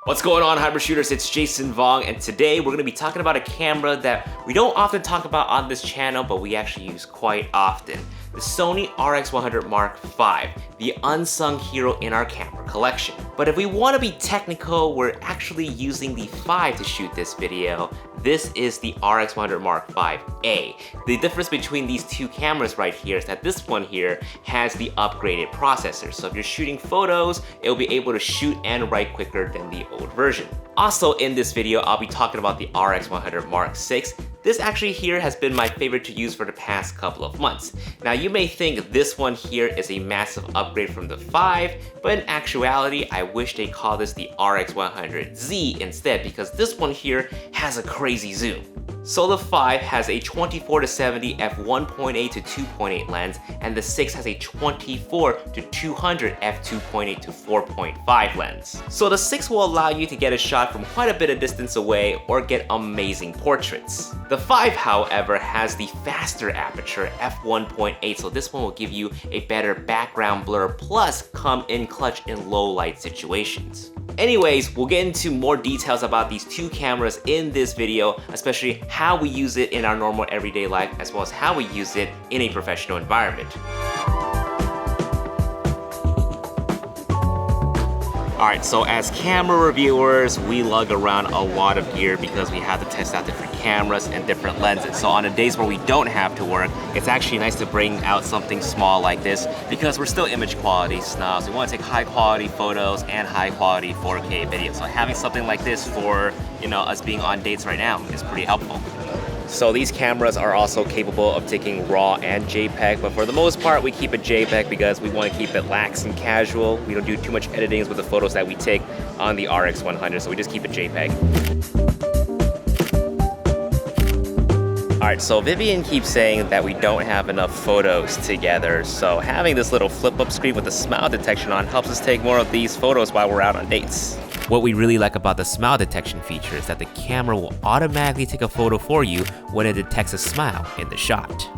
What's going on, hybrid shooters? It's Jason Vong, and today we're going to be talking about a camera that we don't often talk about on this channel, but we actually use quite often. The Sony RX100 Mark V, the unsung hero in our camera collection. But if we want to be technical, we're actually using the 5 to shoot this video. This is the RX100 Mark V-A. The difference between these two cameras right here is that this one here has the upgraded processor. So if you're shooting photos, it'll be able to shoot and write quicker than the old version. Also in this video, I'll be talking about the RX100 Mark VI. This actually here has been my favorite to use for the past couple of months. Now you may think this one here is a massive upgrade from the 5, but in actuality, I wish they called this the RX100Z instead, because this one here has a crazy zoom. So the 5 has a 24-70 f1.8 to 2.8 lens, and the 6 has a 24 to 200 f2.8 to 4.5 lens. So the 6 will allow you to get a shot from quite a bit of distance away or get amazing portraits. The 5, however, has the faster aperture f1.8, so this one will give you a better background blur plus come in clutch in low light situations. Anyways, we'll get into more details about these two cameras in this video, especially how we use it in our normal everyday life, as well as how we use it in a professional environment. Alright, so as camera reviewers, we lug around a lot of gear because we have to test out different cameras and different lenses. So on the days where we don't have to work, it's actually nice to bring out something small like this because we're still image quality snobs. We want to take high quality photos and high quality 4K video. So having something like this for, us being on dates right now is pretty helpful. So these cameras are also capable of taking RAW and JPEG, but for the most part we keep it JPEG because we want to keep it lax and casual. We don't do too much editing with the photos that we take on the RX100, so we just keep it JPEG. Alright, so Vivian keeps saying that we don't have enough photos together, so having this little flip-up screen with the smile detection on helps us take more of these photos while we're out on dates. What we really like about the smile detection feature is that the camera will automatically take a photo for you when it detects a smile in the shot.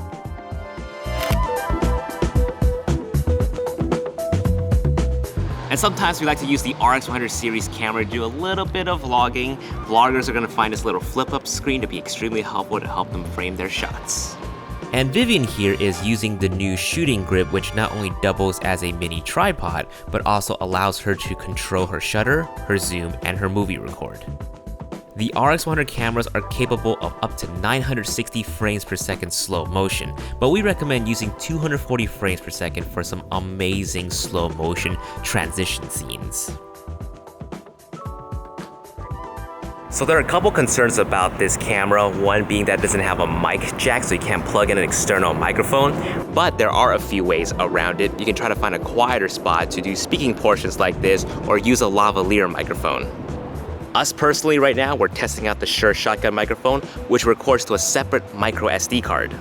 And sometimes we like to use the RX100 series camera to do a little bit of vlogging. Vloggers are going to find this little flip-up screen to be extremely helpful to help them frame their shots. And Vivian here is using the new shooting grip, which not only doubles as a mini tripod, but also allows her to control her shutter, her zoom, and her movie record. The RX100 cameras are capable of up to 960 frames per second slow motion, but we recommend using 240 frames per second for some amazing slow motion transition scenes. So there are a couple concerns about this camera, one being that it doesn't have a mic jack, so you can't plug in an external microphone, but there are a few ways around it. You can try to find a quieter spot to do speaking portions like this, or use a lavalier microphone. Us personally right now, we're testing out the Shure shotgun microphone, which records to a separate micro SD card.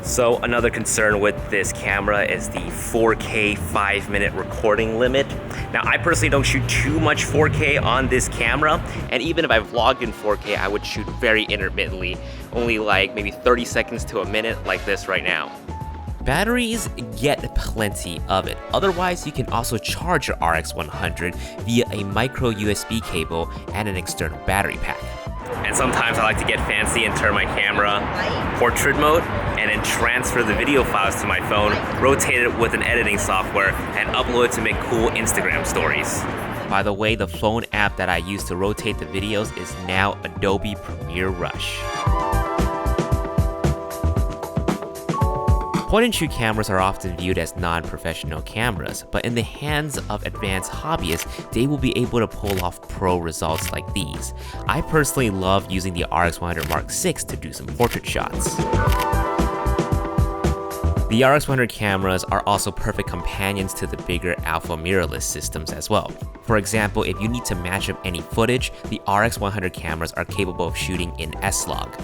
So another concern with this camera is the 4K 5-minute recording limit. Now I personally don't shoot too much 4K on this camera, and even if I vlogged in 4K, I would shoot very intermittently, only like maybe 30 seconds to a minute like this right now. Batteries get plenty of it. Otherwise, you can also charge your RX100 via a micro USB cable and an external battery pack. And sometimes I like to get fancy and turn my camera portrait mode and then transfer the video files to my phone, rotate it with an editing software, and upload it to make cool Instagram stories. By the way, the phone app that I use to rotate the videos is now Adobe Premiere Rush. Point-and-shoot cameras are often viewed as non-professional cameras, but in the hands of advanced hobbyists, they will be able to pull off pro results like these. I personally love using the RX100 Mark VI to do some portrait shots. The RX100 cameras are also perfect companions to the bigger alpha mirrorless systems as well. For example, if you need to match up any footage, the RX100 cameras are capable of shooting in S-Log.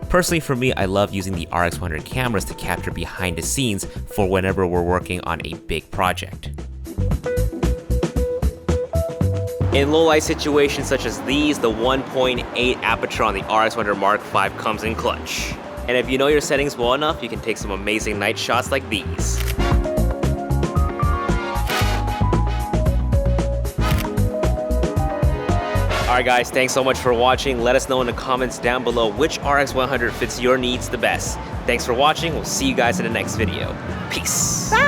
Personally for me, I love using the RX100 cameras to capture behind the scenes for whenever we're working on a big project. In low light situations such as these, the 1.8 aperture on the RX100 Mark V comes in clutch. And if you know your settings well enough, you can take some amazing night shots like these. Alright guys, thanks so much for watching. Let us know in the comments down below which RX 100 fits your needs the best. Thanks for watching. We'll see you guys in the next video. Peace. Bye.